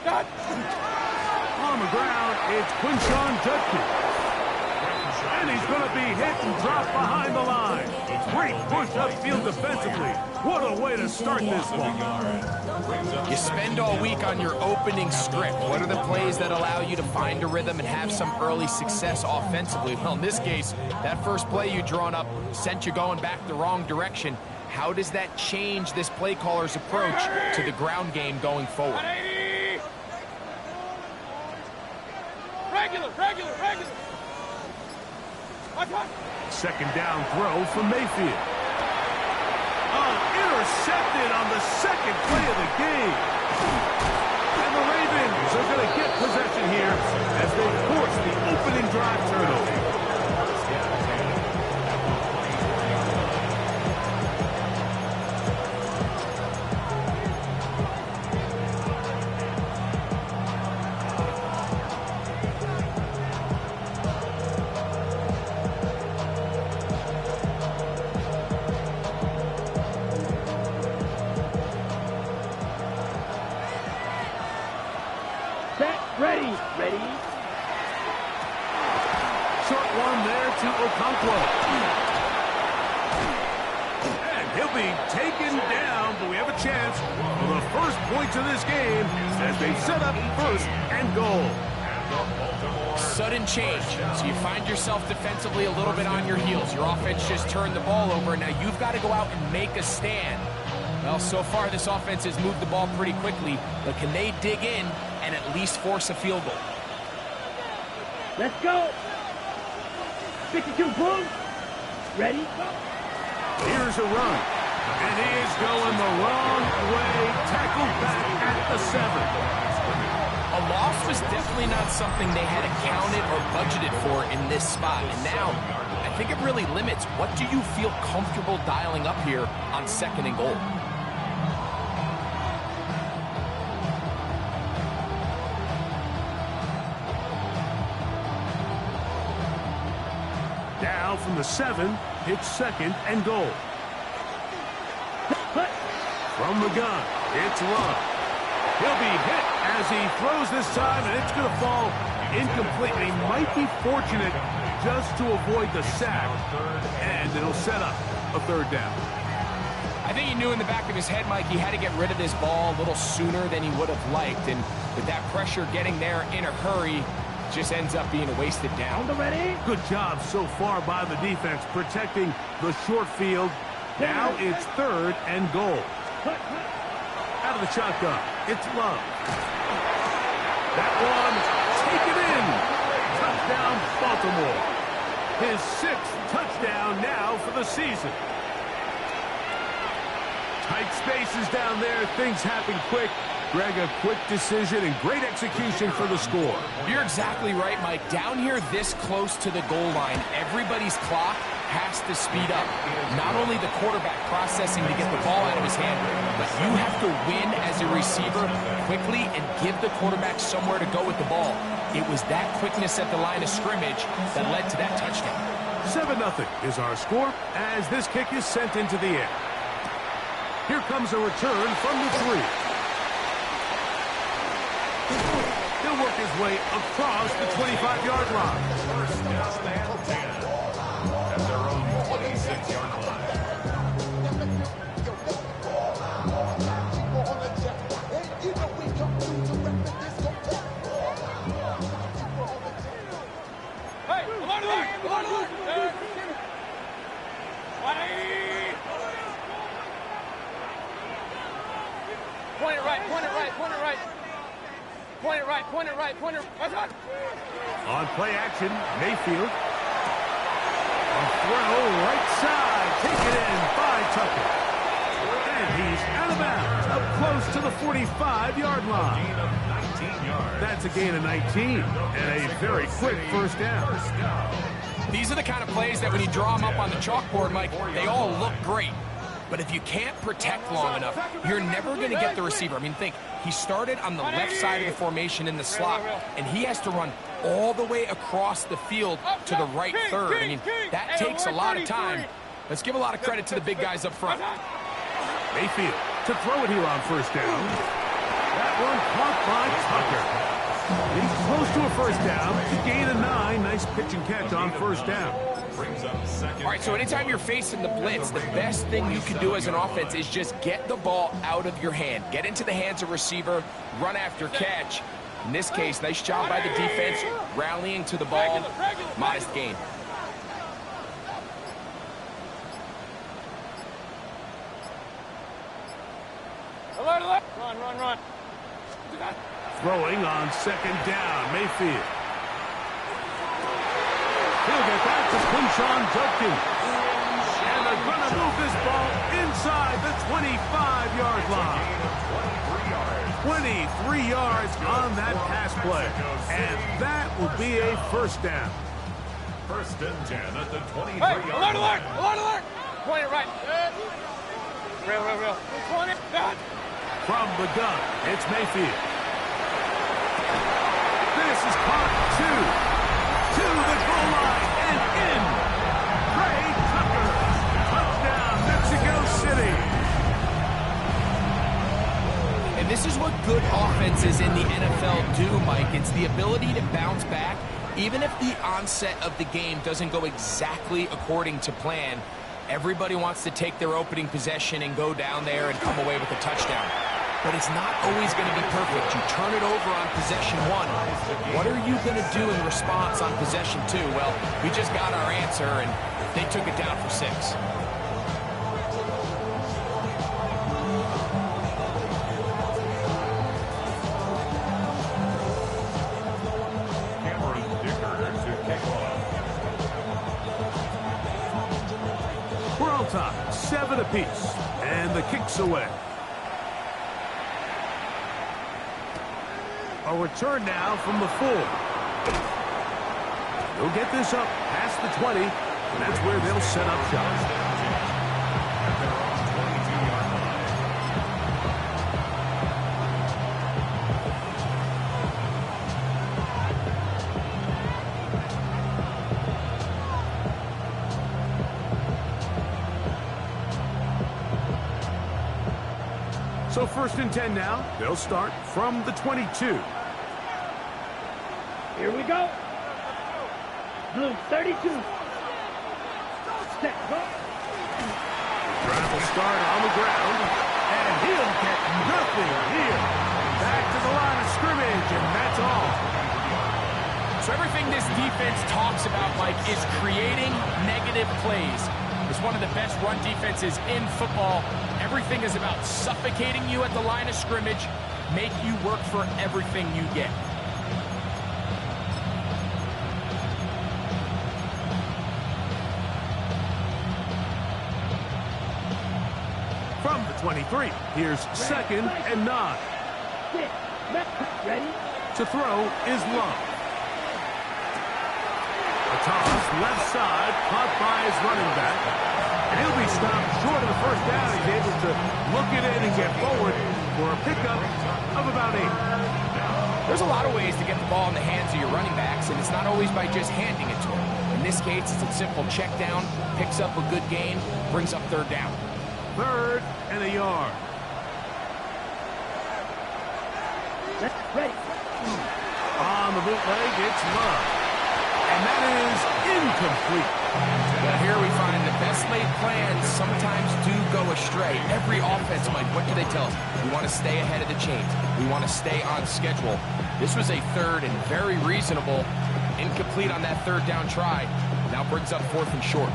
On the ground, it's Quinshon Judkins. And he's going to be hit and dropped behind the line. Great push upfield defensively. What a way to start this one. You spend all week on your opening script. What are the plays that allow you to find a rhythm and have some early success offensively? Well, in this case, that first play you drawn up sent you going back the wrong direction. How does that change this play caller's approach to the ground game going forward? Regular. Second down throw from Mayfield. Intercepted on the second play of the game. And the Ravens are going to get possession here as they force the opening drive turnover. Ready. Short one there to Okonkwo. And he'll be taken down, but we have a chance for the first points of this game as they set up first and goal. Sudden change. So you find yourself defensively a little bit on your heels. Your offense just turned the ball over. Now you've got to go out and make a stand. Well, so far this offense has moved the ball pretty quickly, but can they dig in and at least force a field goal? Let's go. 52 boom. Ready? Here's a run. And he is going the wrong way. Tackled back at the 7. A loss was definitely not something they had accounted or budgeted for in this spot. And now, I think it really limits what do you feel comfortable dialing up here on second and goal. Now from the 7, it's second and goal. From the gun, it's Love. He'll be hit as he throws this time, and it's going to fall incomplete. He might be fortunate just to avoid the sack, and it'll set up a third down. I think he knew in the back of his head, Mike, he had to get rid of this ball a little sooner than he would have liked, and with that pressure getting there in a hurry, just ends up being a wasted down. Good job so far by the defense protecting the short field. Now it's third and goal. Out of the shotgun, it's Love. That one, taken in. Touchdown, Baltimore. His 6th touchdown now for the season. Tight spaces down there. Things happen quick. Greg, a quick decision and great execution for the score. You're exactly right, Mike. Down here this close to the goal line, everybody's clock has to speed up. Not only the quarterback processing to get the ball out of his hand, but you have to win as a receiver quickly and give the quarterback somewhere to go with the ball. It was that quickness at the line of scrimmage that led to that touchdown. 7-0 is our score as this kick is sent into the air. Here comes a return from the 3. He'll work his way across the 25-yard line. First down and 10 at their own 26-yard line. Hey, come on, Point it right. On play action, Mayfield. A throw right side, taken in by Tucker. And he's out of bounds, up close to the 45-yard line. Gain of 19 yards. That's a gain of 19, and a very quick first down. These are the kind of plays that when you draw them up on the chalkboard, Mike, they all look great. But if you can't protect long enough, you're never going to get the receiver. I mean, think, he started on the left side of the formation in the slot, and he has to run all the way across the field to the right third. I mean, that takes a lot of time. Let's give a lot of credit to the big guys up front. Mayfield to throw it here on first down. That one caught by He's close to a first down. It's a gain of 9. Nice pitch and catch on first down. All right, so anytime you're facing the blitz, the best thing you can do as an offense is just get the ball out of your hand. Get into the hands of receiver, run after catch. In this case, nice job by the defense, rallying to the ball. Modest gain. Run. Throwing on second down, Mayfield. He'll get that to Quinshon Judkins. And they're going to move this ball inside the 25-yard line. 23 yards on that pass play. And that will be a first down. First and 10 at the 23-yard Hey, alert! line. Point it right. Real. 20. From the gun, it's Mayfield. This is caught 2. To the goal line and in. Trey Tucker. Touchdown, Mexico City. And this is what good offenses in the NFL do, Mike. It's the ability to bounce back, even if the onset of the game doesn't go exactly according to plan. Everybody wants to take their opening possession and go down there and come away with a touchdown. But it's not always going to be perfect. You turn it over on possession 1. What are you going to do in response on possession 2? Well, we just got our answer, and they took it down for 6. Cameron Dicker to kick off. We're on top, 7 apiece, and the kick's away. A return now from the 4. They'll get this up past the 20, and that's where they'll set up shop. At their own 22-yard line. So first and 10 now. They'll start from the 22. Here we go. Blue 32. Step, go. Drive will start on the ground, and he'll get nothing here. Back to the line of scrimmage, and that's all. So everything this defense talks about, Mike, is creating negative plays. It's one of the best run defenses in football. Everything is about suffocating you at the line of scrimmage, make you work for everything you get. From the 23, here's second and 9. Ready? To throw is Love. A toss left side, caught by his running back. And he'll be stopped short of the first down. He's able to look it in and get forward for a pickup of about 8. There's a lot of ways to get the ball in the hands of your running backs, and it's not always by just handing it to them. In this case, it's a simple check down, picks up a good gain, brings up third down. Third and a yard. Ready. On the bootleg, it's Love. And that is incomplete. Well, here we find the best laid plans sometimes do go astray. Every offense, Mike, what do they tell us? We want to stay ahead of the chains. We want to stay on schedule. This was a third and very reasonable. Incomplete on that third down try. Now brings up fourth and short.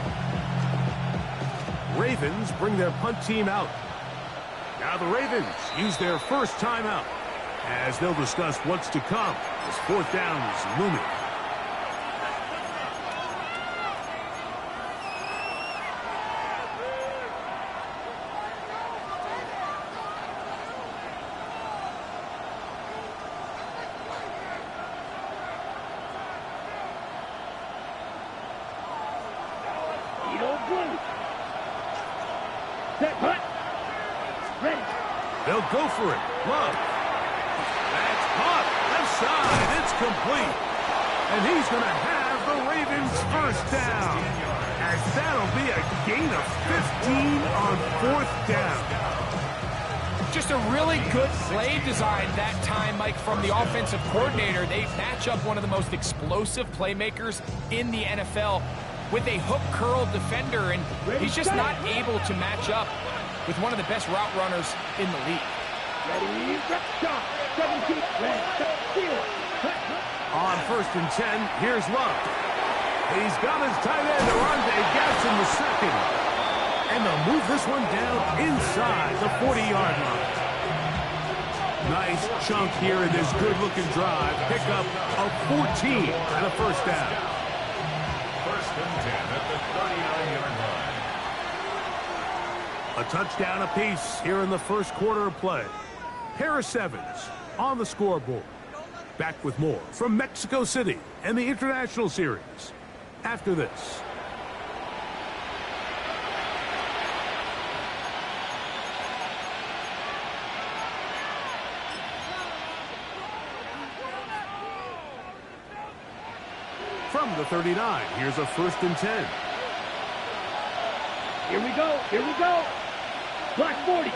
Ravens bring their punt team out. Now the Ravens use their first timeout as they'll discuss what's to come as fourth down is looming. Set, hut. Ready. They'll go for it. Love. That's caught. Left side. It's complete. And he's going to have the Ravens first down. As that'll be a gain of 15 on fourth down. Just a really good play design that time, Mike, from the offensive coordinator. They match up one of the most explosive playmakers in the NFL with a hook curl defender, and he's just not able to match up with one of the best route runners in the league. Ready, rep shot. 17, red, steal. On 1st and 10, here's Love. He's got his tight end, Oronde Gadsden, the second. And they'll move this one down inside the 40-yard line. Nice chunk here in this good-looking drive. Pick up of 14 and a first down. 1st and 10 at the 39-yard line. A touchdown apiece here in the first quarter of play. Harris Evans on the scoreboard. Back with more from Mexico City and the International Series after this. From the 39, here's a 1st and 10. Here we go. Here we go. Black 40.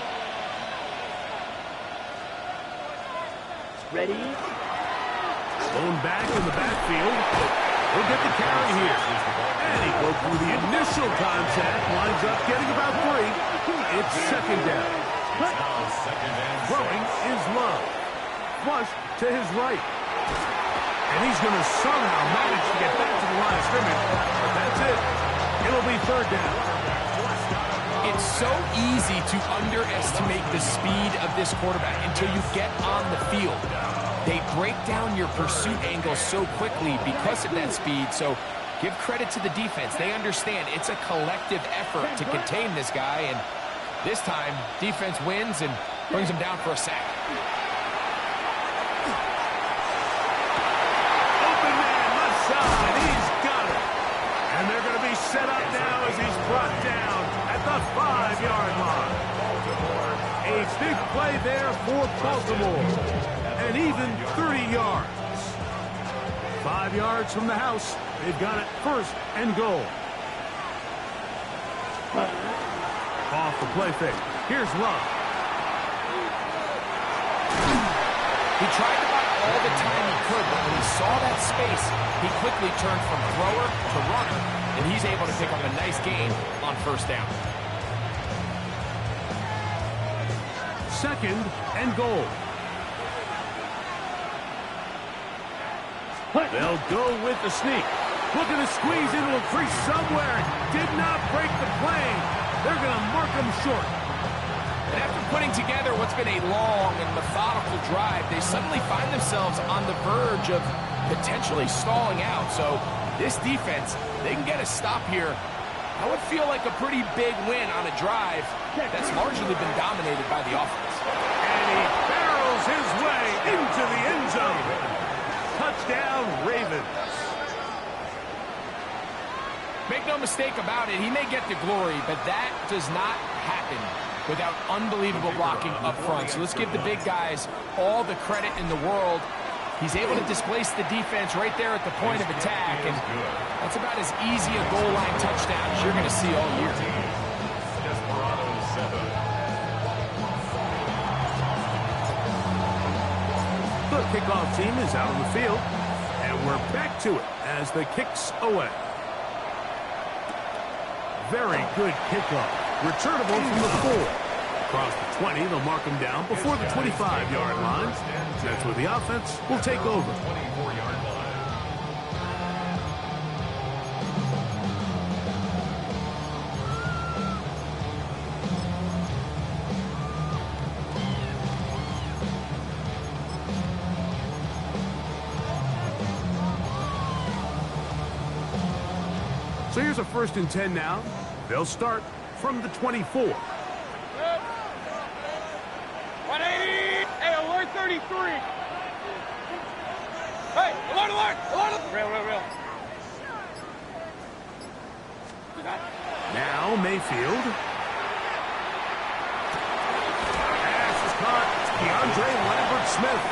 Ready. Thrown back in the backfield. He'll get the carry here. And he broke through the initial contact. Winds up getting about 3. It's 2nd down. Throwing is Love. Flush to his right. And he's going to somehow manage to get back to the line of scrimmage. But that's it. It'll be 3rd down. It's so easy to underestimate the speed of this quarterback until you get on the field. They break down your pursuit angle so quickly because of that speed. So give credit to the defense. They understand it's a collective effort to contain this guy. And this time, defense wins and brings him down for a sack. Open man, left side. He's got it. And they're going to be set up now as he's brought down at the 5-yard line. A big play there for Baltimore. And even 30 yards. 5 yards from the house. They've got it 1st and goal. Off the play fake. Here's Love. He tried to buy all the time he could, but when he saw that space, he quickly turned from thrower to runner, and he's able to pick up a nice gain on 1st down. 2nd and goal. They'll go with the sneak. Looking to squeeze into a crease somewhere. Did not break the plane. They're going to mark him short. And after putting together what's been a long and methodical drive, they suddenly find themselves on the verge of potentially stalling out. So this defense, they can get a stop here. That would feel like a pretty big win on a drive that's largely been dominated by the offense. And he barrels his way into the end zone. Touchdown, Ravens. Make no mistake about it, he may get the glory, but that does not happen without unbelievable blocking up front. So let's give the big guys all the credit in the world. He's able to displace the defense right there at the point of attack, and that's about as easy a goal line touchdown as you're going to see all year. The kickoff team is out on the field, and we're back to it as the kick's away. Very good kickoff. Returnable from the 4. Across the 20, they'll mark him down before the 25-yard line. That's where the offense will take over. 24-yard line. So here's a 1st and 10 now. They'll start from the 24. 180. Hey, alert 33. Hey, alert, alert, alert. Real. Now Mayfield. Pass is caught. DeAndre Lambert-Smith.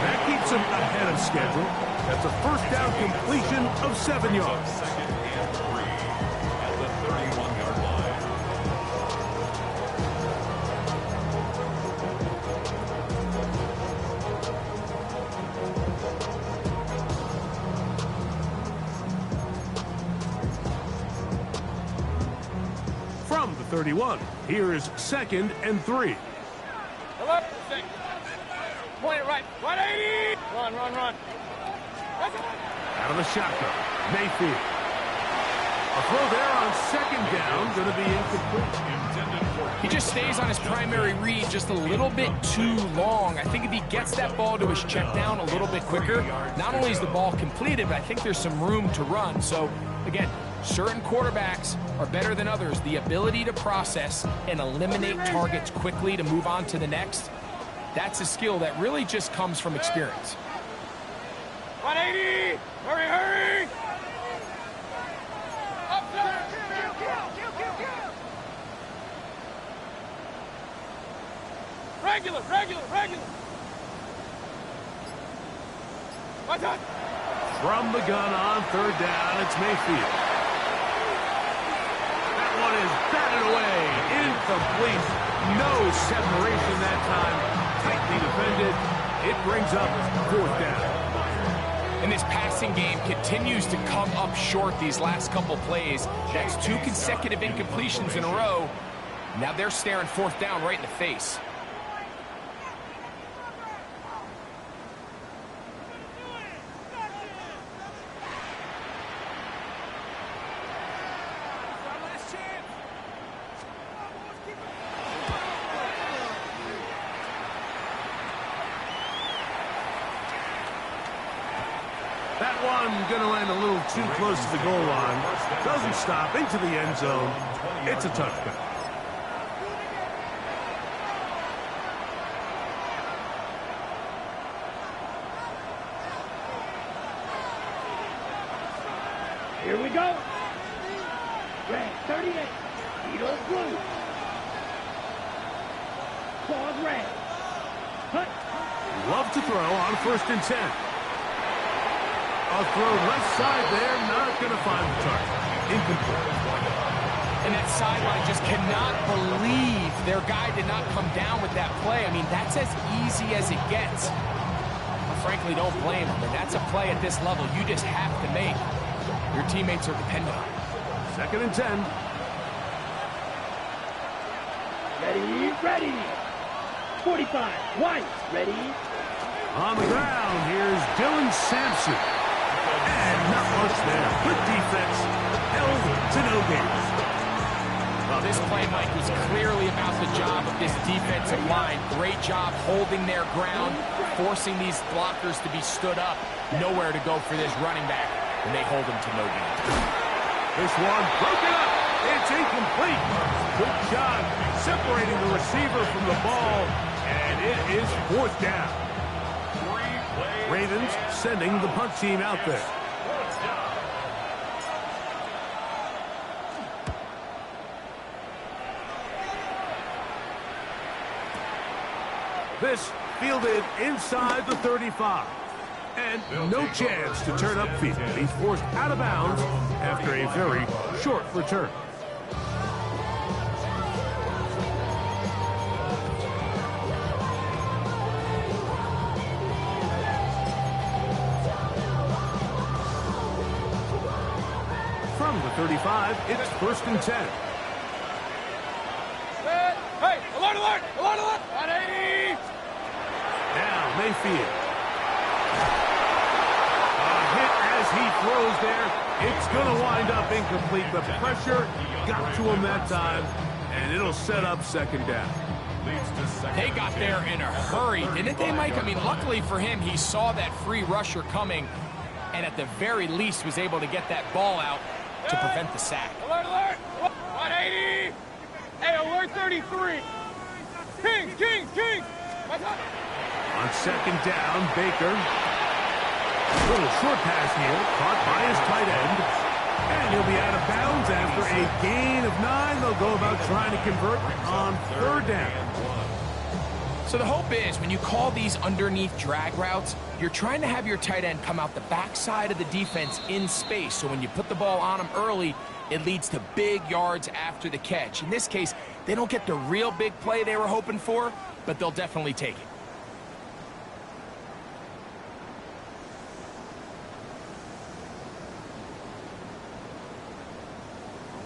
That keeps him ahead of schedule. That's a 1st down completion of 7 yards. 2nd and 3 at the 31-yard line. 31. Here is 2nd and 3. Hello? Point it right. 180! Run, run, run. Out of the shotgun. Mayfield. A throw there on 2nd down. Going to be incomplete. He just stays on his primary read just a little bit too long. I think if he gets that ball to his check down a little bit quicker, not only is the ball completed, but I think there's some room to run. So, again, certain quarterbacks are better than others. The ability to process and eliminate targets quickly to move on to the next, that's a skill that really just comes from experience. 180! Hurry, hurry! Up there! Regular, regular, regular! My time! From the gun on 3rd down, it's Mayfield. That one is batted away. Incomplete. No separation that time. Tightly defended. It brings up 4th down. And this passing game continues to come up short these last couple plays. That's 2 consecutive incompletions in a row. Now they're staring 4th down right in the face. That one going to land a little too close to the goal line. Doesn't stop into the end zone. It's a touchdown. Here we go. Red 38. Beatles blue. Claws red. Cut. Love to throw on 1st and 10. A throw left side there, not going to find the target. Incomplete. And that sideline just cannot believe their guy did not come down with that play. I mean, that's as easy as it gets. I frankly don't blame him. And that's a play at this level you just have to make. Your teammates are dependent on it. 2nd and 10. Ready, ready. 45. White. Ready. On the ground, here's Dylan Sampson. And not much there. Good defense. Held to no gain. Well, this play, Mike, was clearly about the job of this defensive line. Great job holding their ground, forcing these blockers to be stood up. Nowhere to go for this running back, and they hold him to no gain. This one broken up. It's incomplete. Good job separating the receiver from the ball, and it is 4th down. Ravens sending the punt team out there. This fielded inside the 35. And no chance to turn upfield. He's forced out of bounds after a very short return. From the 35, it's 1st and 10. Hey, alert, alert, alert, alert. 180. Now Mayfield. A hit as he throws there. It's going to wind up incomplete. The pressure got to him that time, and it'll set up 2nd down. They got there in a hurry, didn't they, Mike? I mean, luckily for him, he saw that free rusher coming, and at the very least was able to get that ball out to prevent the sack. Alert, alert. 180. Hey, alert 33. Kings, Kings, Kings. On 2nd down, Baker. Little short pass here, caught by his tight end. And he'll be out of bounds after a gain of 9. They'll go about trying to convert on 3rd down. So the hope is when you call these underneath drag routes, you're trying to have your tight end come out the backside of the defense in space. So when you put the ball on him early, it leads to big yards after the catch. In this case, they don't get the real big play they were hoping for, but they'll definitely take it.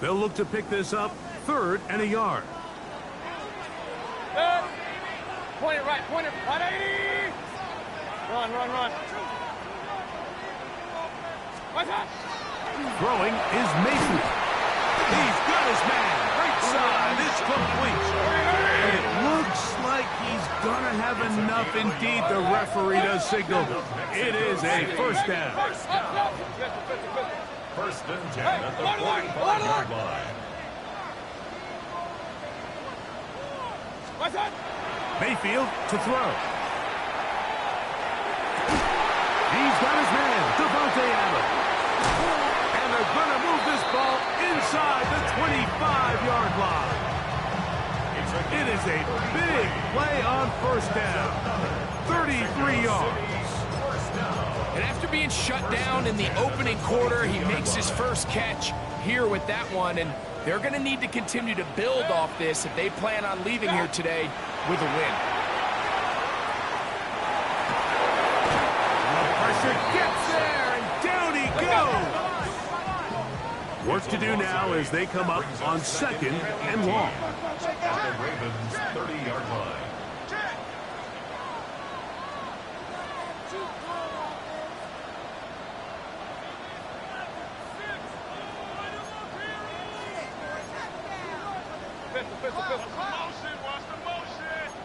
They'll look to pick this up 3rd and a yard. Good. Point it right, 180. Run. What's that? Throwing is Mayfield. He's got his man. Right side. It's complete. It looks like he's going to have enough. Indeed, the referee does signal. It is a first down. First and 10 at the 45-yard line. What's that? Mayfield to throw. He's got his man, Devontae Adams. And they're going to move this ball inside the 25-yard line. It is a big play on first down. 33 yards. And after being shut down in the opening quarter, he makes his first catch here with that one. And they're going to need to continue to build off this if they plan on leaving here today with a win. Pressure gets there, and down he goes. Work to do now as they come up on 2nd and long. At the Ravens' 30-yard line.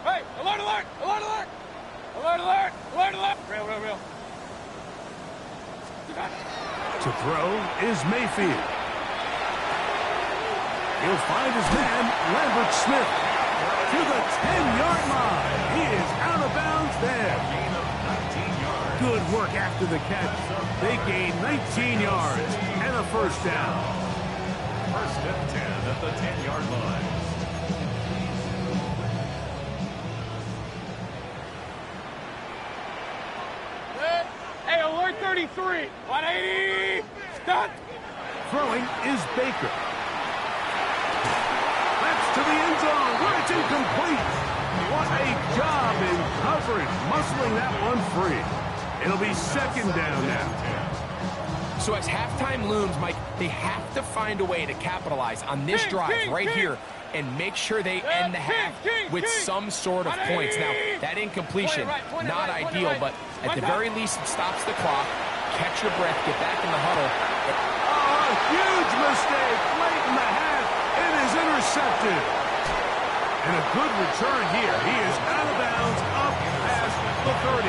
Hey, alert! Real. To throw is Mayfield. He'll find his man, Lambert Smith, to the 10-yard line. He is out of bounds there. Good work after the catch. They gain 19 yards and a first down. First and 10 at the 10-yard line. Hey, alert 33. 180. Stop. Throwing is Baker. That's to the end zone, where it's incomplete. What a job in coverage, muscling that one free. It'll be 2nd down now. So as halftime looms, Mike, they have to find a way to capitalize on this drive right here and make sure they end the half with some sort of points. Now, that incompletion, not ideal, but at the very least, it stops the clock. Catch your breath, get back in the huddle. Oh, a huge mistake late in the half. It is intercepted. And a good return here. He is out of bounds up past the 30.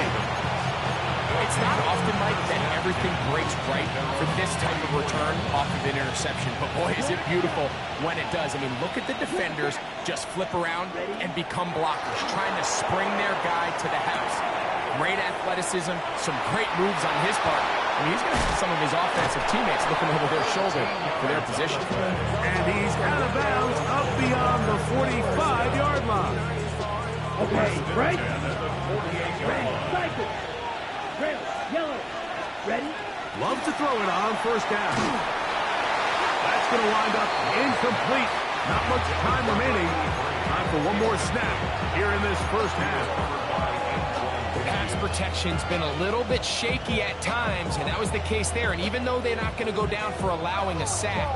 It's not often, Mike, that everything breaks right for this type of return off of an interception. But boy, is it beautiful when it does. I mean, look at the defenders just flip around and become blockers, trying to spring their guy to the house. Great athleticism, some great moves on his part. I mean, he's going to have some of his offensive teammates looking over their shoulder for their position. And he's out of bounds up beyond the 45-yard line. Okay, right? Red, cycle. Red, yellow. Ready? Love to throw it on first down. That's going to wind up incomplete. Not much time remaining. Time for one more snap here in this first half. Pass protection's been a little bit shaky at times, and that was the case there. And even though they're not going to go down for allowing a sack,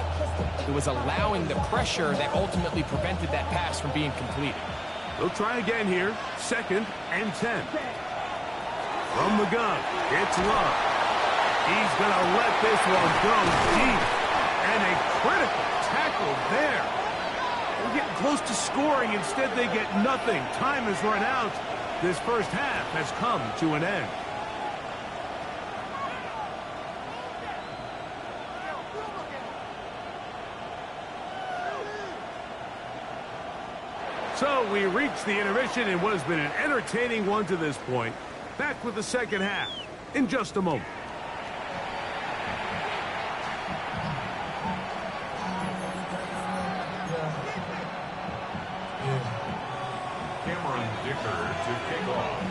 it was allowing the pressure that ultimately prevented that pass from being completed. They'll try again here. 2nd and 10. From the gun, it's Love. He's going to let this one go deep. And a critical tackle there. They're getting close to scoring. Instead, they get nothing. Time has run out. This first half has come to an end. So we reach the intermission in what has been an entertaining one to this point. Back with the second half in just a moment. Cameron Dicker to kick off.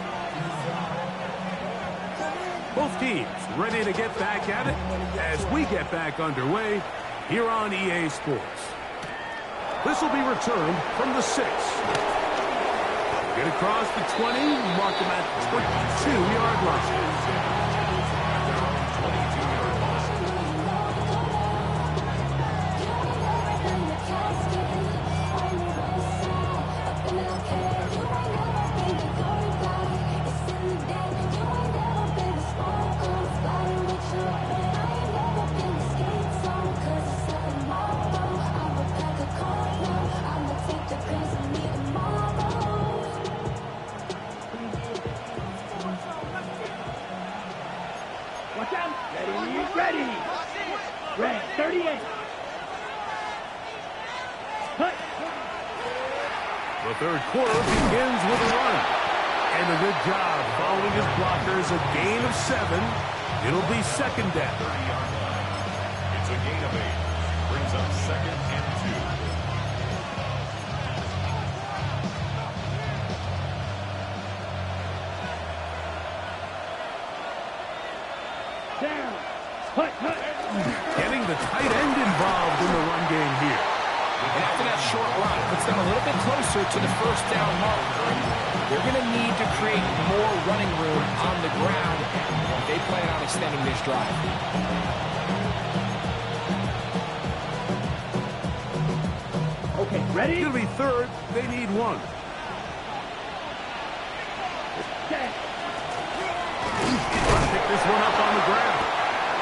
Both teams ready to get back at it as we get back underway here on EA Sports. This will be returned from the 6. Get across the 20, mark them at the 22-yard line. Watch out. Ready. Red 38. Cut. The third quarter begins with a run. And a good job following his blockers. A gain of 7. It'll be second down. 30-yard line. It's a gain of 8. Brings up second and 2. Down. Cut. Getting the tight end involved in the run game here. And after that short run, puts them a little bit closer to the first down mark. They're going to need to create more running room on the ground if they plan on extending this drive. Okay, ready? It'll be third. They need 1. Set. Pick this one up on the ground.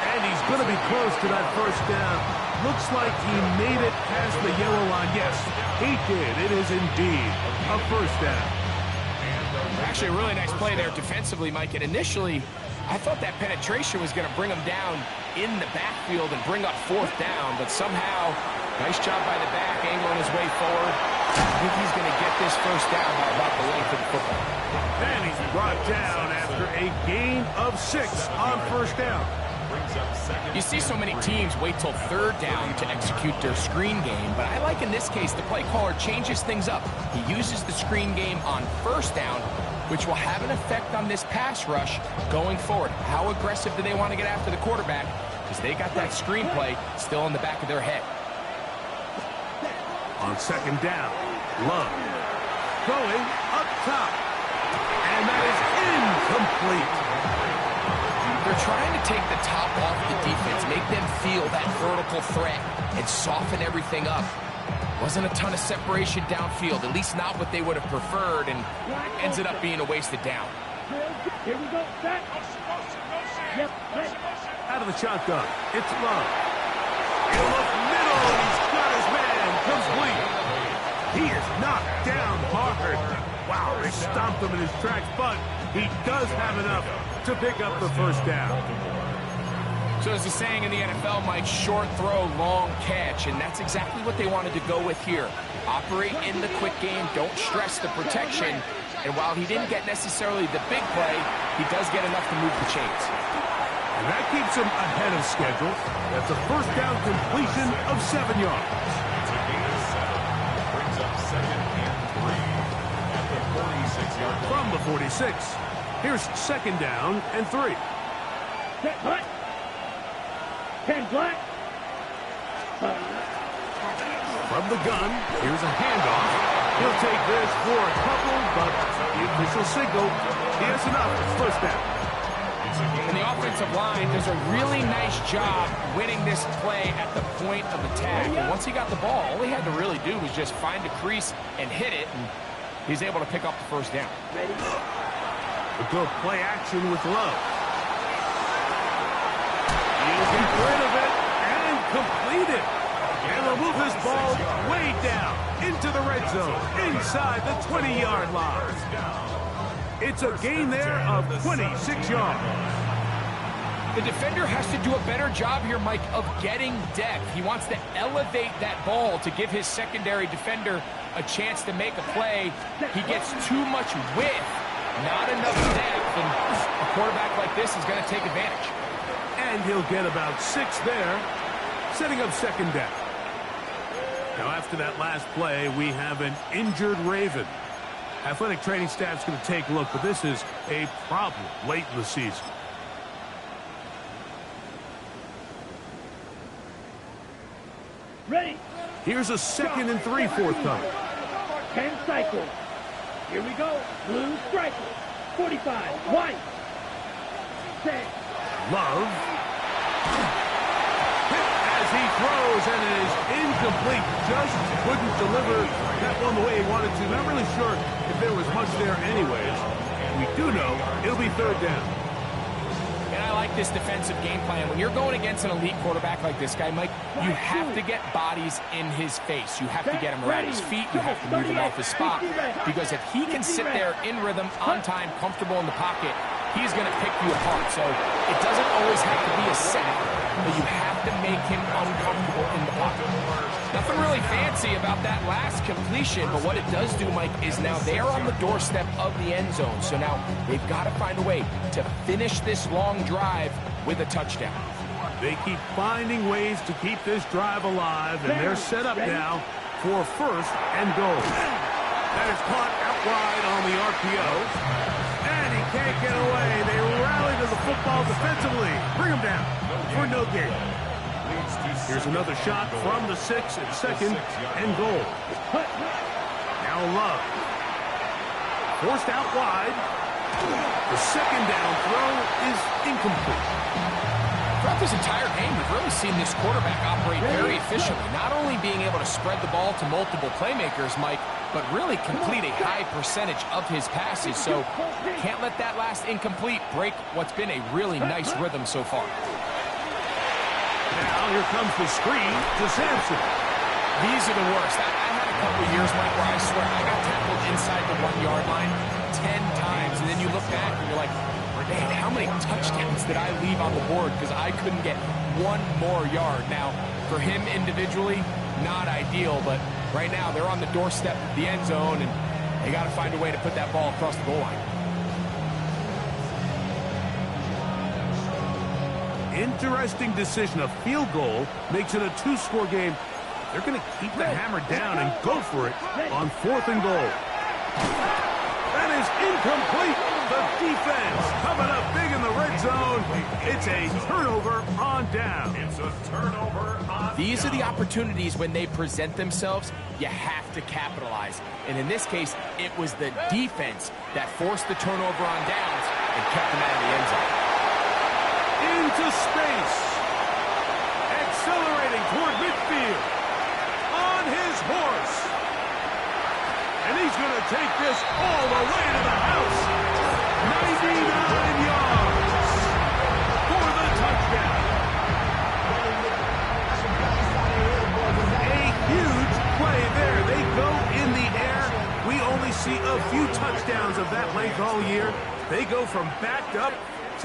And he's going to be close to that first down. Looks like he made it past the yellow line. Yes, he did. It is indeed a first down. Actually, a really nice play there defensively, Mike. And initially, I thought that penetration was going to bring him down in the backfield and bring up fourth down. But somehow, nice job by the back, angling his way forward. I think he's going to get this first down by about the length of the football. And he's brought down after a gain of 6 on first down. You see so many teams wait till third down to execute their screen game, but I like in this case the play caller changes things up. He uses the screen game on first down, which will have an effect on this pass rush going forward. How aggressive do they want to get after the quarterback? Because they got that screen play still in the back of their head. On second down, Love going up top. And that is incomplete. They're trying to take the top off the defense, make them feel that vertical threat, and soften everything up. Wasn't a ton of separation downfield, at least not what they would have preferred, and ends it up being a wasted down. Here we go. Set. Yep. Ready. Out of the shotgun, it's Love. He'll look middle, and he's got his man complete. He is knocked down hard. Wow, they stomped him in his tracks, but he does have enough to pick up the first down. So as the saying in the NFL, Mike, short throw, long catch, and that's exactly what they wanted to go with here. Operate in the quick game, don't stress the protection, and while he didn't get necessarily the big play, he does get enough to move the chains. And that keeps him ahead of schedule. That's a first down completion of 7 yards. It's a gain of 7. Brings up second and 3 at the 46-yard line. From the 46, here's second down and 3. Set. Cut. 10 black. From the gun, here's a handoff. He'll take this for a couple, but the official signal, he has enough. First down. And the offensive line does a really nice job winning this play at the point of attack. And once he got the ball, all he had to really do was just find a crease and hit it, and he's able to pick up the first down. Ready. We'll go play action with Love. He'll get rid of it and complete it. And will move this ball way down into the red zone, inside the 20-yard line. It's a gain there of 26 yards. The defender has to do a better job here, Mike, of getting depth. He wants to elevate that ball to give his secondary defender a chance to make a play. He gets too much width, not enough depth, and a quarterback like this is going to take advantage. And he'll get about 6 there, setting up second down. Now, after that last play, we have an injured Raven. Athletic training staff's going to take a look, but this is a problem late in the season. Ready. Here's a 2nd and 3 forthcoming. 10 cycles. Here we go. Blue striker. 45. White. Set. Love. Hit as he throws, and it is incomplete. Just couldn't deliver that one the way he wanted to. Not really sure if there was much there anyways. We do know it'll be third down. And I like this defensive game plan. When you're going against an elite quarterback like this guy, Mike, you have to get bodies in his face. You have to get him around his feet. You have to move him off his spot. Because if he can sit there in rhythm, on time, comfortable in the pocket, he's going to pick you apart. So it doesn't always have to be a sack, but you have to make him uncomfortable in the pocket. Nothing really fancy about that last completion, but what it does do, Mike, is now they're on the doorstep of the end zone. So now they've got to find a way to finish this long drive with a touchdown. They keep finding ways to keep this drive alive, and they're set up now for first and goal. That is caught out wide on the RPO. And he can't get away. They rally to the football defensively. Bring him down for no gain. Here's another shot from the 6 and second and goal. Now Love. Forced out wide. The second down throw is incomplete. Throughout this entire game, we've really seen this quarterback operate very efficiently, not only being able to spread the ball to multiple playmakers, Mike, but really complete a high percentage of his passes. So can't let that last incomplete break what's been a really nice rhythm so far. Now here comes the screen to Sampson. These are the worst. I had a couple of years, Mike, where I swear I got tackled inside the 1-yard line 10 times, and then you look back and you're like, man, how many touchdowns did I leave on the board because I couldn't get one more yard? Now, for him individually, not ideal, but right now they're on the doorstep of the end zone, and they got to find a way to put that ball across the goal line. Interesting decision. A field goal makes it a 2-score game. They're going to keep the hammer down and go for it on 4th and goal. That is incomplete. The defense coming up big in the red zone. It's a turnover on down. It's a turnover on These are the opportunities when they present themselves, you have to capitalize. And in this case, it was the defense that forced the turnover on downs and kept them out of the end zone. Into space. Accelerating toward midfield. On his horse. And he's going to take this all the way to the house. 99 yards for the touchdown. A huge play there. They go in the air. We only see a few touchdowns of that length all year. They go from backed up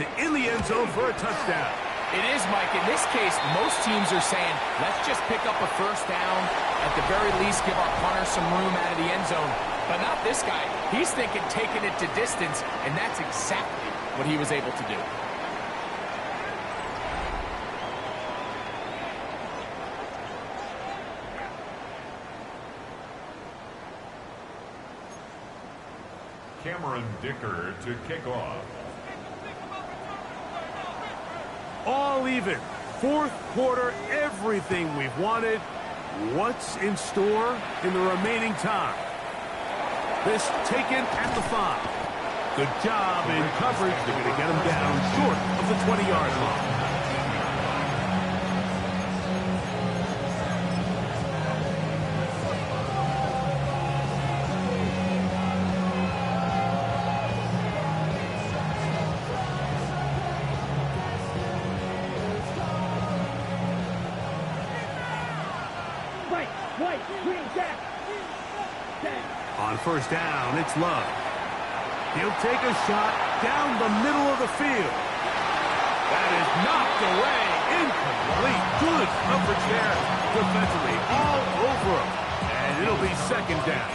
to in the end zone for a touchdown. It is, Mike. In this case, most teams are saying, let's just pick up a first down. At the very least, give our punter some room out of the end zone. But not this guy. He's thinking taking it to distance, and that's exactly what he was able to do. Cameron Dicker to kick off. All even. 4th quarter, everything we've wanted. What's in store in the remaining time? This taken at the 5. Good job in coverage. They're going to get him down short of the 20-yard line. On first down, it's Love. He'll take a shot down the middle of the field. That is knocked away. Incomplete. Good coverage there defensively. All over him. And it'll be second down.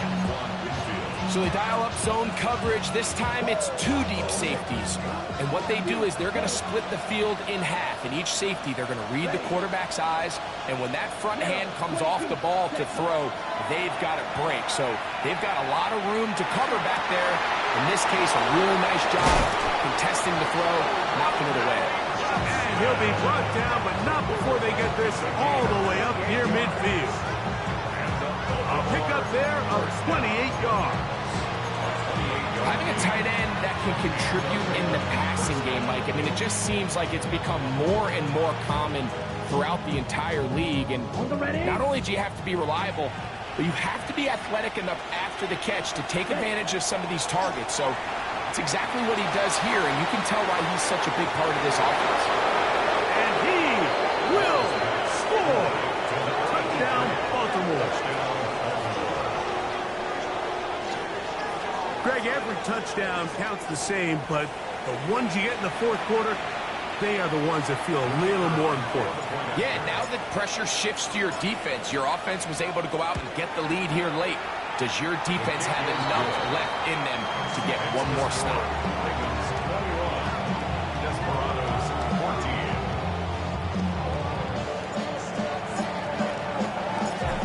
So they dial up zone coverage. This time it's 2 deep safeties. And what they do is they're going to split the field in half. In each safety, they're going to read the quarterback's eyes. And when that front hand comes off the ball to throw, they've got it break. So they've got a lot of room to cover back there. In this case, a really nice job contesting the throw, knocking it away. And he'll be brought down, but not before they get this all the way up near midfield. A pickup there of 28 yards. Having a tight end that can contribute in the passing game, Mike, I mean, it just seems like it's become more and more common throughout the entire league. And not only do you have to be reliable, but you have to be athletic enough after the catch to take advantage of some of these targets. So it's exactly what he does here, and you can tell why he's such a big part of this offense. And he will score. Touchdown, Baltimore. Greg, every touchdown counts the same, but The ones you get in the fourth quarter, they are the ones that feel a little more important. Yeah, now that pressure shifts to your defense, your offense was able to go out and get the lead here late. Does your defense have enough left in them to get one more stop? Desperados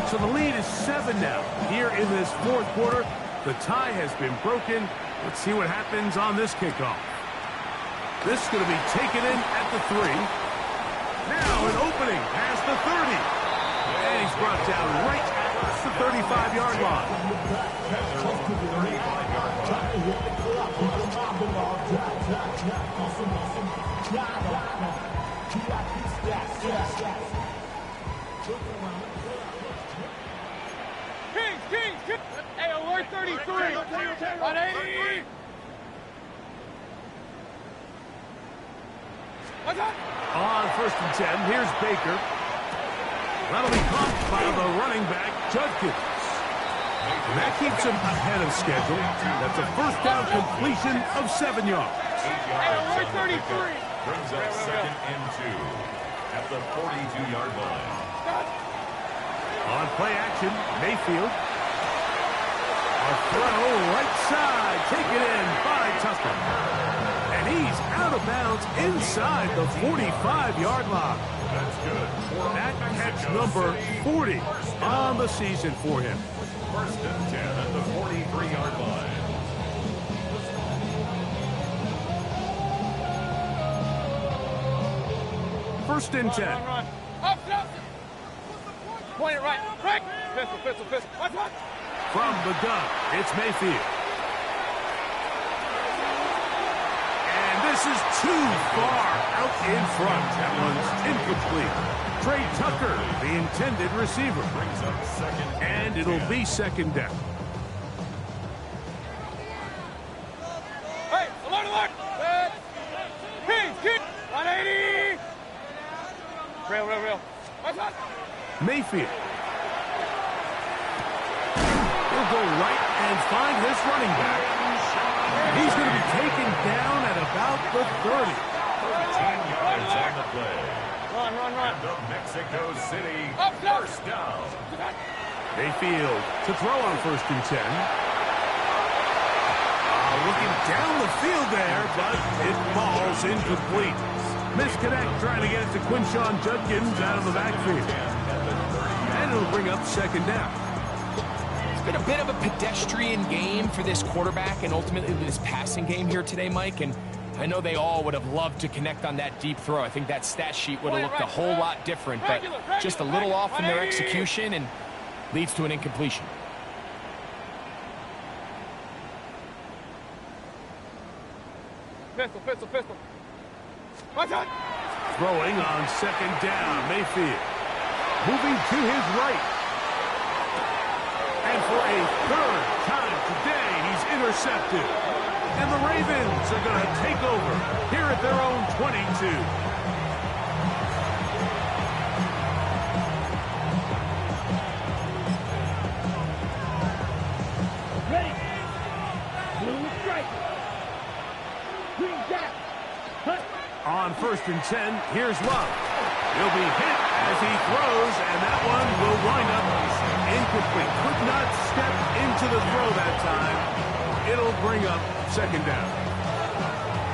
14. So the lead is 7 now. Here in this fourth quarter, the tie has been broken. Let's see what happens on this kickoff. This is going to be taken in at the 3. Now an opening past the 30. And he's brought down right at the 35-yard line. Kings. Hey, alert 33. 180. What's that? On 1st and 10, here's Baker. That'll be caught by the running back, Judkins. And that keeps him ahead of schedule. That's a first down completion of 7 yards. 8 yards on the pickup. Brings up 2nd and 2 at the 42-yard line. On play action, Mayfield. A throw right side, taken in by Tucker. And he's out of bounds inside the 45-yard line. That's good. That catch number 40 on the season for him. 1st and 10 at the 43-yard line. First and 10. Run. Up. Point it right. Right. Pistol. What? From the gun, it's Mayfield. And this is too far out in front. That one's incomplete. Trey Tucker, the intended receiver. Brings up 2nd And it'll be 2nd down. Hey, alert. Kings. 180. Real. What's that? Mayfield. He'll go right and find his running back. He's going to be taken down at about the 30. 13 yards on the play. Run. And the Mexico City Up. 1st down. Mayfield to throw on 1st and 10. Looking down the field there, but it falls incomplete. Misconnect trying to get it to Quinshon Judkins out of the backfield. And it'll bring up 2nd down. It's been a bit of a pedestrian game for this quarterback and ultimately this passing game here today, Mike. And I know they all would have loved to connect on that deep throw. I think that stat sheet would have looked a whole lot different, but just a little off in their execution and leads to an incompletion. Pistol. What's that? Throwing on 2nd down, Mayfield. Moving to his right. And for a 3rd time today, he's intercepted. And the Ravens are going to take over here at their own 22. Ready. Blue stripe. Green jack. Hut. On 1st and 10, here's Love. He'll be hit as he throws, and that one will wind up incomplete. Could not step into the throw that time. It'll bring up 2nd down.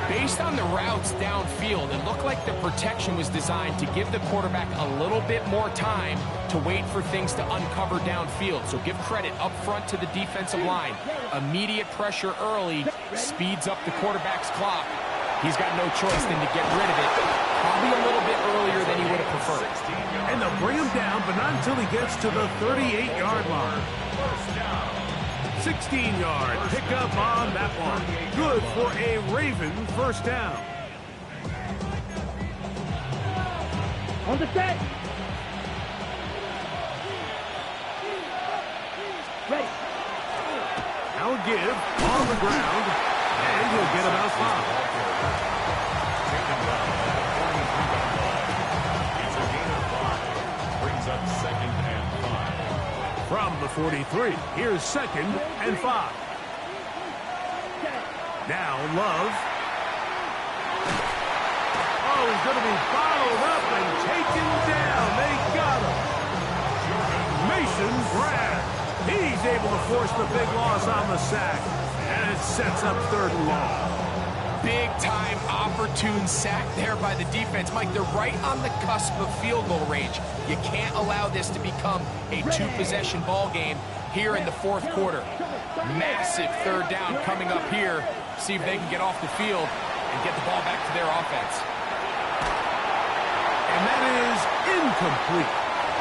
Based on the routes downfield, it looked like the protection was designed to give the quarterback a little bit more time to wait for things to uncover downfield. So give credit up front to the defensive line. Immediate pressure early speeds up the quarterback's clock. He's got no choice than to get rid of it, probably a little bit earlier than he would have preferred. And they'll bring him down, but not until he gets to the 38-yard line. 16-yard pickup on that one. Good for a Raven 1st down. On the set. Ready. Now a give on the ground, and he'll get about 5. Taken down at the 43-yard line. It's a gain of 5. Brings up 2nd and 5. From the 43, here's 2nd and 5. Now Love going to be followed up and taken down. They got him. Mason Graham. He's able to force the big loss on the sack. And it sets up 3rd and long. Big-time opportune sack there by the defense. Mike, they're right on the cusp of field goal range. You can't allow this to become a 2-possession ball game here in the 4th quarter. Massive 3rd down coming up here. See if they can get off the field and get the ball back to their offense. And that is incomplete.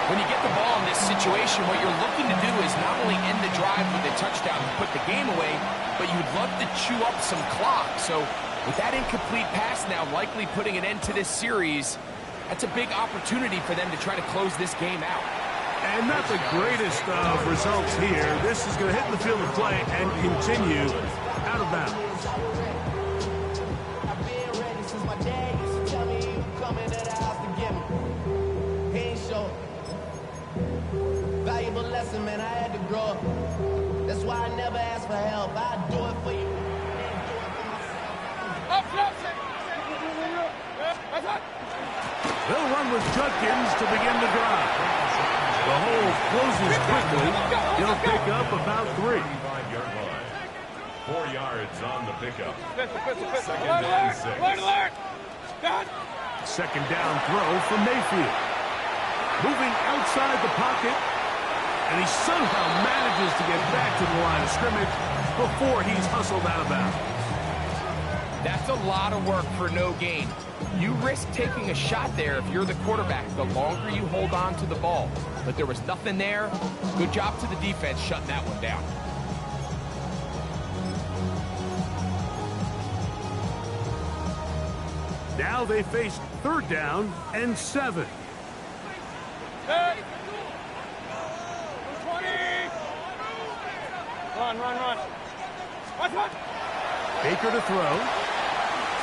When you get the ball in this situation, what you're looking to do is not only end the drive with a touchdown and put the game away, but you'd love to chew up some clock. So with that incomplete pass now likely putting an end to this series, that's a big opportunity for them to try to close this game out. And not the greatest of results here. This is going to hit the field of play and continue out of bounds. I've been ready since my dad used to tell me he was coming to the house to get me. He ain't show. Valuable lesson, man, I had to grow up. That's why I never ask for help. I do it for you. They'll run with Judkins to begin the drive. The hole closes quickly. He'll pick up about 3. 25-yard line. 4 yards on the pickup. Second and 6. Alert! Second down throw from Mayfield. Moving outside the pocket. And he somehow manages to get back to the line of scrimmage before he's hustled out of bounds. That's a lot of work for no gain. You risk taking a shot there if you're the quarterback the longer you hold on to the ball. But there was nothing there. Good job to the defense shutting that one down. Now they face 3rd down and 7. Set. 20. Run. Watch. Baker to throw.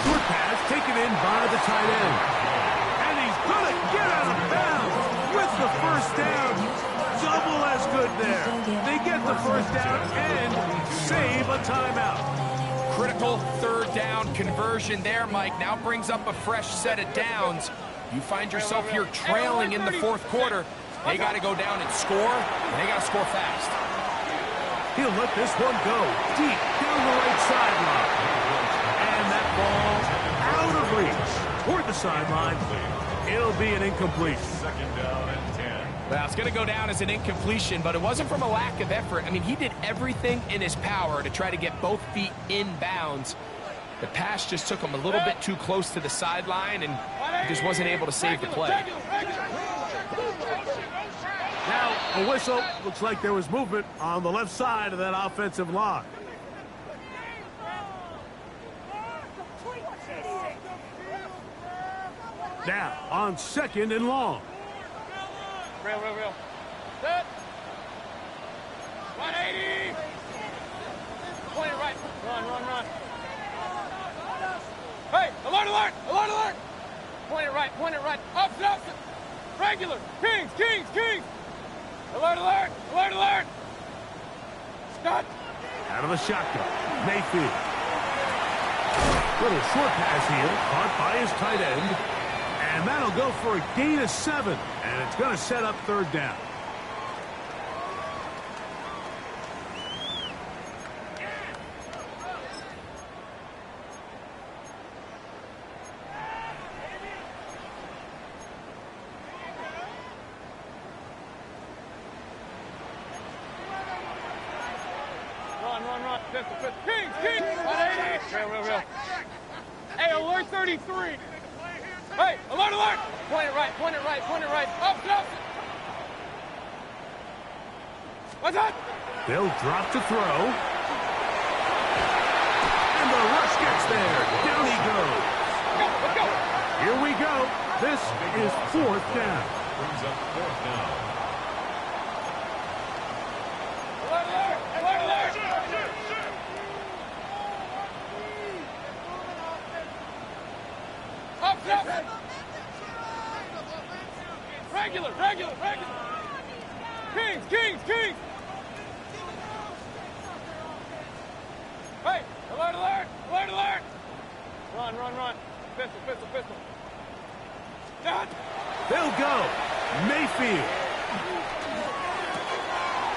Short pass taken in by the tight end. And he's going to get out of bounds with the 1st down. Double as good there. They get the 1st down and save a timeout. Critical 3rd down conversion there, Mike. Now brings up a fresh set of downs. You find yourself here trailing in the 4th quarter. They got to go down and score, and they got to score fast. He'll let this one go deep down the right sideline. And that ball out of reach toward the sideline. It'll be an incomplete. 2nd down and 10. Well, it's going to go down as an incompletion, but it wasn't from a lack of effort. I mean, he did everything in his power to try to get both feet in bounds. The pass just took him a little bit too close to the sideline, and he just wasn't able to save the play. Now, a whistle. Looks like there was movement on the left side of that offensive line. Now, on 2nd and long. Real. Set. 180. Point it right. Run. Hey, alert. Point it right. Up. Regular. Kings. Alert. Stop. Out of the shotgun. Mayfield. Little short pass here. Caught by his tight end. And that'll go for a gain of 7. And it's going to set up 3rd down. Run. Kings. 180. Real. Hey, alert 33. Hey, alert. Point it right. Up. What's that? They'll drop to throw. And the rush gets there. Down he goes. Let's go. Here we go. This is 4th down. Brings up 4th down. Alert. Up. Regular. Kings. Hey, alert. Run. Pistol. They'll go. Mayfield.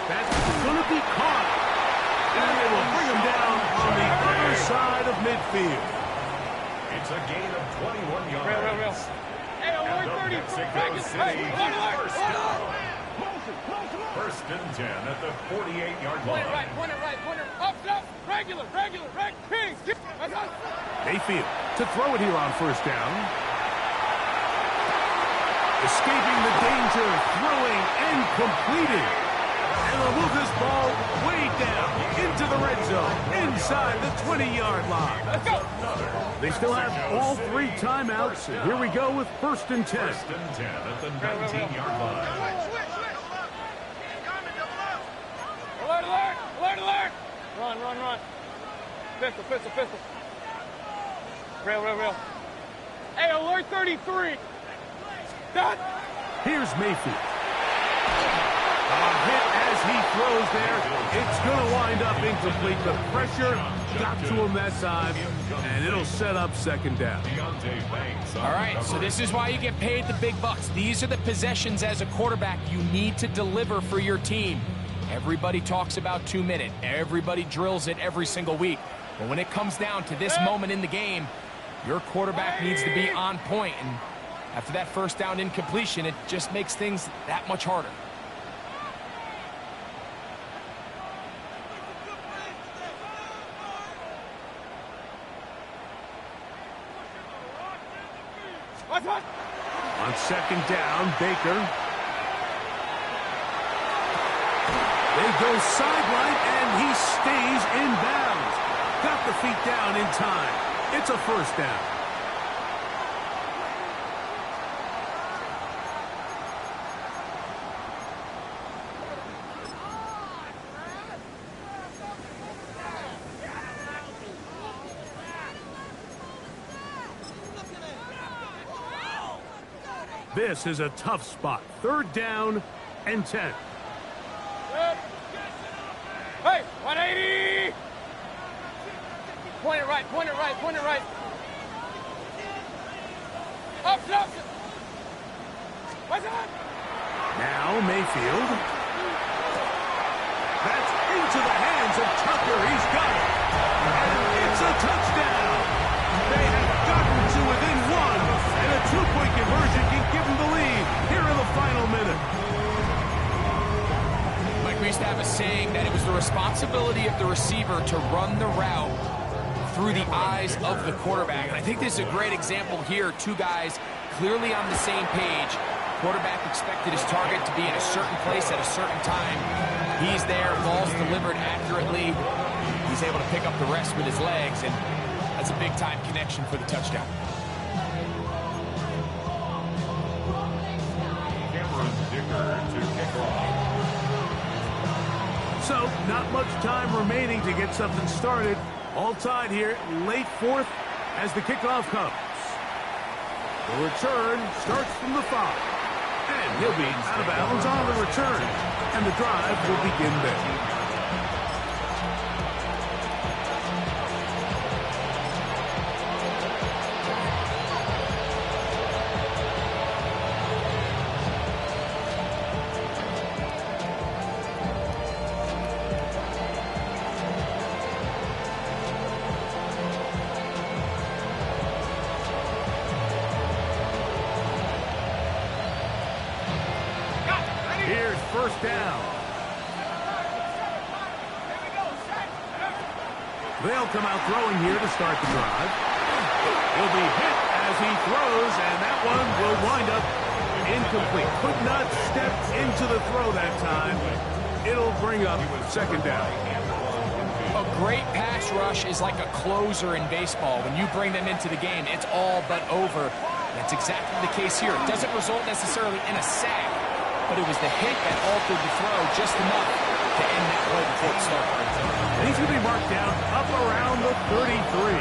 That's going to be caught. And they will bring him down on the other side of midfield. It's a gain of 21 yards. Real. Hey, alert 33. Mexico City, Alert. first down. First and 10 at the 48-yard line. Point it right. Up. Regular. Kings. Mayfield to throw it here on first down. Escaping the danger, throwing and completing. And they'll move this ball way down into the red zone, inside the 20-yard line. Let's go. They still have all 3 timeouts. And here we go with first and 10. First and 10 at the 19-yard line. Alert. Run. Pistol. Real. Hey, alert 33. Done. Here's Mayfield. A hit as he throws there. It's going to wind up incomplete. The pressure got to him that time, and it'll set up second down. All right, so this is why you get paid the big bucks. These are the possessions as a quarterback you need to deliver for your team. Everybody talks about 2 minutes. Everybody drills it every single week. But when it comes down to this moment in the game, your quarterback needs to be on point. And after that first down incompletion, it just makes things that much harder. On second down, Baker. They go sideline, and he stays in bounds. Got the feet down in time. It's a first down. This is a tough spot. Third down and 10. Hey, 180! Point it right. Up. What's up? Now Mayfield. That's into the hands of Tucker. He's got it. And it's a touchdown. They have gotten to within 1, and a 2-point conversion can give them the lead here in the final minute. Mike, we used to have a saying that it was the responsibility of the receiver to run the route through the eyes of the quarterback. And I think this is a great example here. 2 guys clearly on the same page. Quarterback expected his target to be in a certain place at a certain time. He's there, ball's delivered accurately. He's able to pick up the rest with his legs, and that's a big-time connection for the touchdown. Cameron Dicker to kick off. So, not much time remaining to get something started. All tied here, late fourth as the kickoff comes. The return starts from the 5. And he'll be out of bounds on the return. And the drive will begin there. Here's first down. They'll come out throwing here to start the drive. He'll be hit as he throws, and that one will wind up incomplete. Could not step into the throw that time. It'll bring up second down. A great pass rush is like a closer in baseball. When you bring them into the game, it's all but over. That's exactly the case here. It doesn't result necessarily in a sack, but it was the hit that altered the throw just enough to end that play before it started. And he's going to be marked down up around the 33.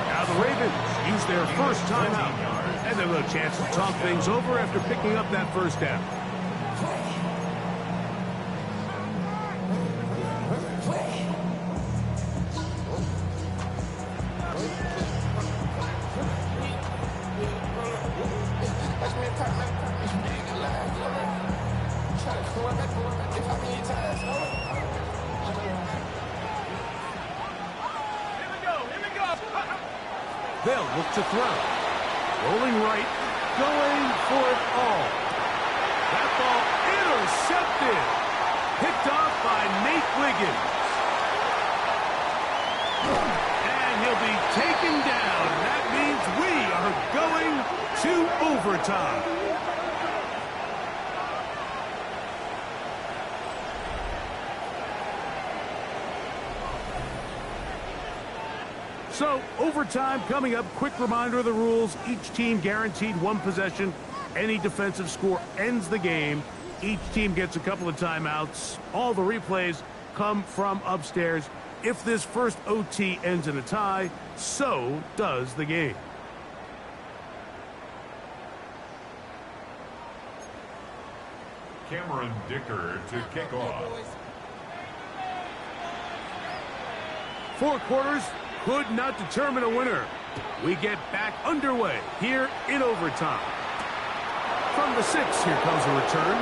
Now the Ravens use their first timeout, and they'll have a chance to talk things over after picking up that first down. They'll look to throw. Rolling right, going for it all. That ball intercepted. Picked off by Nate Liggins. And he'll be taken down. That means we are going to overtime. So, overtime coming up. Quick reminder of the rules. Each team guaranteed one possession. Any defensive score ends the game. Each team gets a couple of timeouts. All the replays come from upstairs. If this first OT ends in a tie, so does the game. Cameron Dicker to kick off. 4 quarters could not determine a winner. We get back underway here in overtime. From the 6, here comes a return.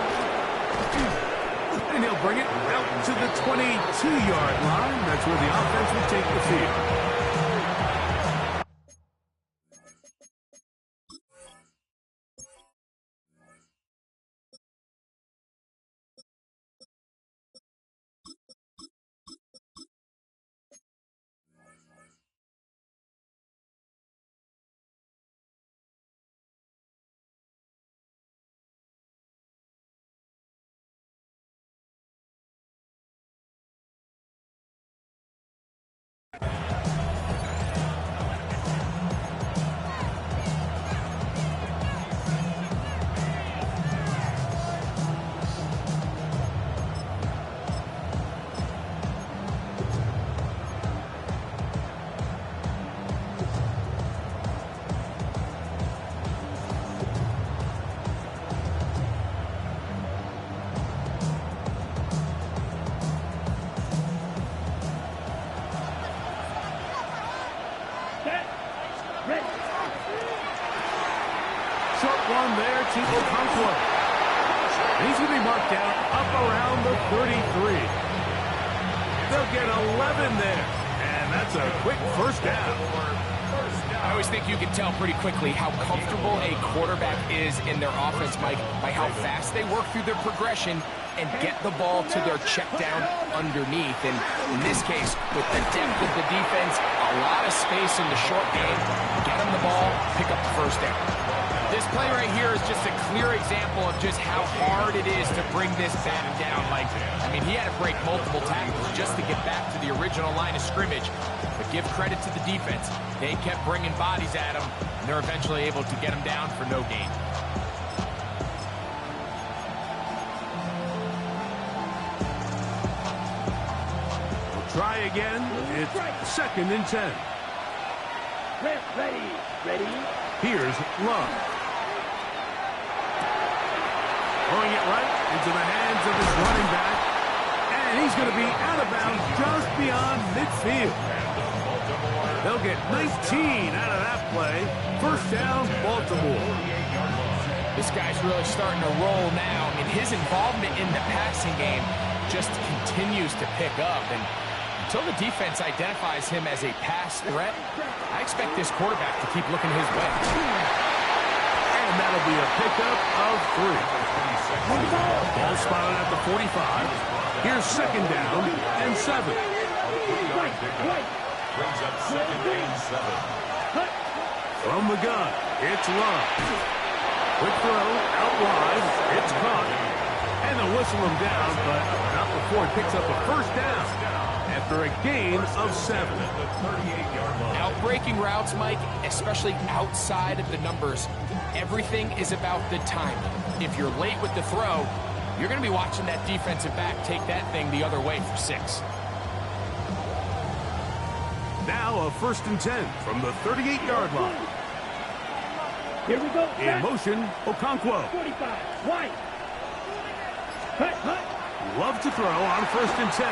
And he'll bring it out to the 22-yard line. That's where the offense will take the field. One there to Okonkwo. And he's going to be marked down up around the 33. They'll get 11 there. And that's a quick first down. I always think you can tell pretty quickly how comfortable a quarterback is in their offense, Mike, by how fast they work through their progression and get the ball to their check down underneath. And in this case, with the depth of the defense, a lot of space in the short game, get them the ball, pick up the first down. This play right here is just a clear example of just how hard it is to bring this back down. Like, I mean, he had to break multiple tackles just to get back to the original line of scrimmage. But give credit to the defense. They kept bringing bodies at him, and they're eventually able to get him down for no gain. We'll try again. It's 2nd and 10. Ready. Here's Love. Throwing it right into the hands of his running back. And he's going to be out of bounds just beyond midfield. They'll get 19 out of that play. First down, Baltimore. This guy's really starting to roll now. I mean, his involvement in the passing game just continues to pick up. And until the defense identifies him as a pass threat, I expect this quarterback to keep looking his way. And that'll be a pickup of 3. Ball spotted at the 45. Here's 2nd down and 7. Brings up 2nd and 7. From the gun, it's Love. Quick throw, out wide, it's caught. And they'll whistle him down, but not before he picks up a first down after a gain of 7. Outbreaking routes, Mike, especially outside of the numbers, everything is about the timing. If you're late with the throw, you're going to be watching that defensive back take that thing the other way for 6. Now a 1st and 10 from the 38-yard line. Here we go. In motion, Okonkwo. 45. Wide. Hut. Love to throw on 1st and 10.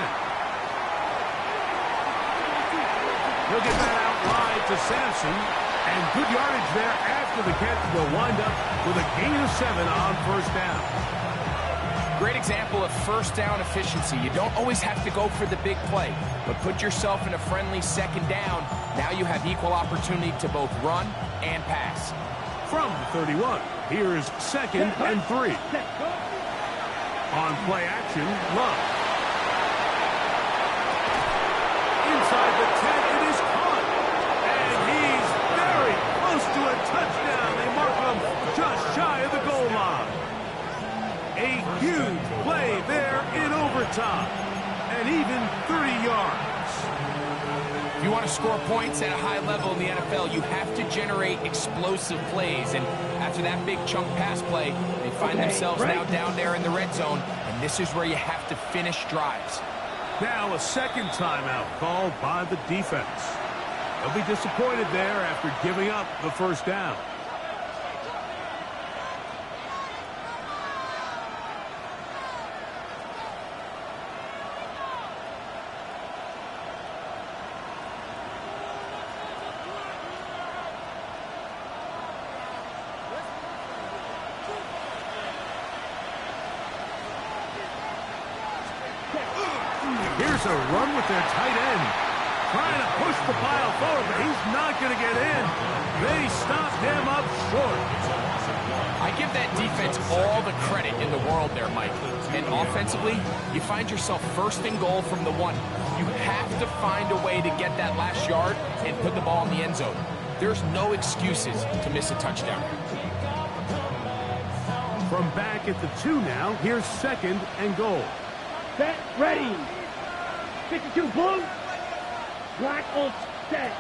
He'll get that out wide to Sampson. And good yardage there after the catch. They'll wind up with a gain of 7 on first down. Great example of first down efficiency. You don't always have to go for the big play, but put yourself in a friendly second down. Now you have equal opportunity to both run and pass. From the 31, here's 2nd and 3. On play action, Love. Inside the 10, it is caught. And he's very close to a touchdown. They mark him just shy of the goal line. A huge play there in overtime. And even 30 yards. If you want to score points at a high level in the NFL, you have to generate explosive plays. And after that big chunk pass play, they find themselves now down there in the red zone. And this is where you have to finish drives. Now a second timeout called by the defense. They'll be disappointed there after giving up the first down. Here's a run with their tight end. Trying to push the pile forward, but he's not going to get in. They stopped him up short. I give that defense all the credit in the world there, Mike. And offensively, you find yourself first and goal from the 1. You have to find a way to get that last yard and put the ball in the end zone. There's no excuses to miss a touchdown. From back at the 2 now, here's 2nd and goal. Set, ready. 52 blue. Black on set.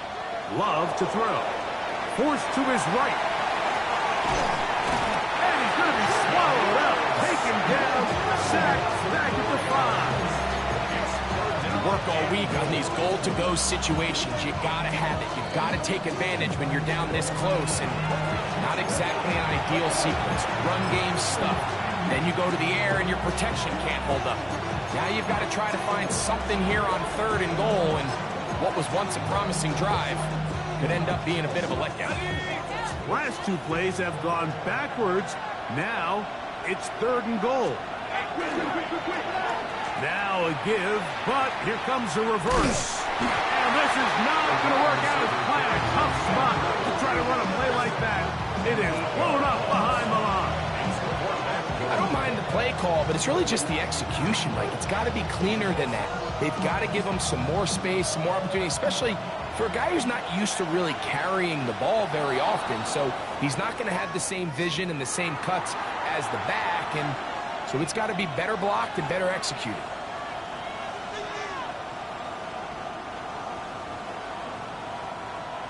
Love to throw. Forced to his right. And he's going to be swallowed up. Taken down. Sacked back at the 5. Work all week on these goal-to-go situations. You got to have it. You've got to take advantage when you're down this close. And not exactly an ideal sequence. Run game stuff. Then you go to the air and your protection can't hold up. Now you've got to try to find something here on 3rd and goal, and what was once a promising drive could end up being a bit of a letdown. Last 2 plays have gone backwards. Now it's 3rd and goal. Now a give, but here comes a reverse. And this is not going to work out. It's quite a tough spot to try to run a play like that. It is blown up behind the line. I don't mind the play call, but it's really just the execution. Like, it's got to be cleaner than that. They've got to give him some more space, some more opportunity, especially for a guy who's not used to really carrying the ball very often. So he's not going to have the same vision and the same cuts as the back, and so it's got to be better blocked and better executed.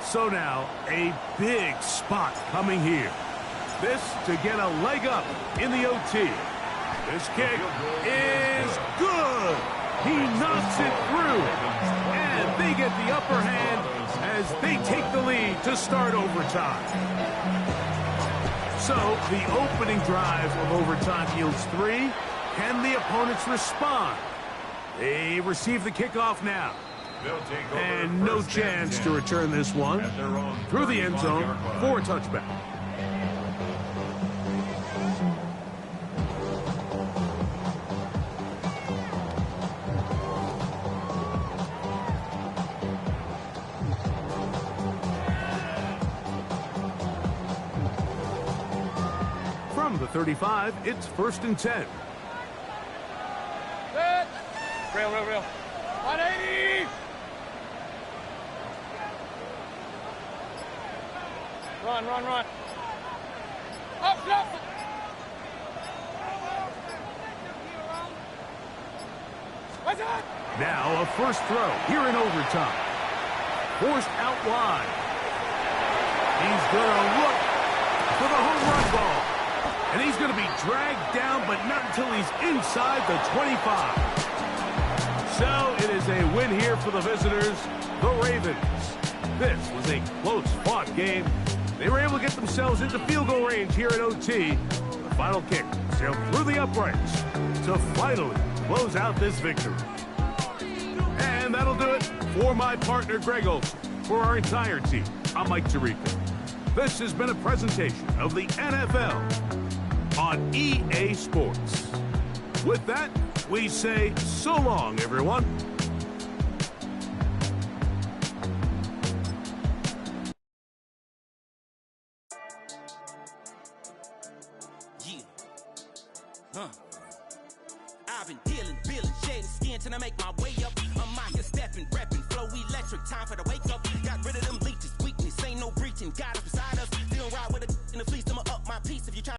So now, a big spot coming here. This to get a leg up in the OT. This kick is good. He knocks it through. And they get the upper hand as they take the lead to start overtime. So the opening drive of overtime yields 3. Can the opponents respond? They receive the kickoff now. And no chance to return this one through the end zone for a touchback. From the 35, it's 1st and 10. Real. 180. Run. Up. What's that? Now a first throw here in overtime. Forced out wide. He's going to look for the home run ball. And he's going to be dragged down, but not until he's inside the 25. So it is a win here for the visitors, the Ravens. This was a close-fought game. They were able to get themselves into field goal range here at OT. The final kick sailed through the uprights to finally close out this victory. And that'll do it for my partner, Greg Olson. For our entire team, I'm Mike Tirico. This has been a presentation of the NFL on EA Sports. With that, we say so long, everyone. I've been dealing, feeling, shedding skin till I make my way up. I'm out here stepping, repping, flow electric, time for the wake up. Got rid of them leeches, weakness, ain't no breaching, got us beside us. Still ride with a in the fleece, I'ma up my piece if you try.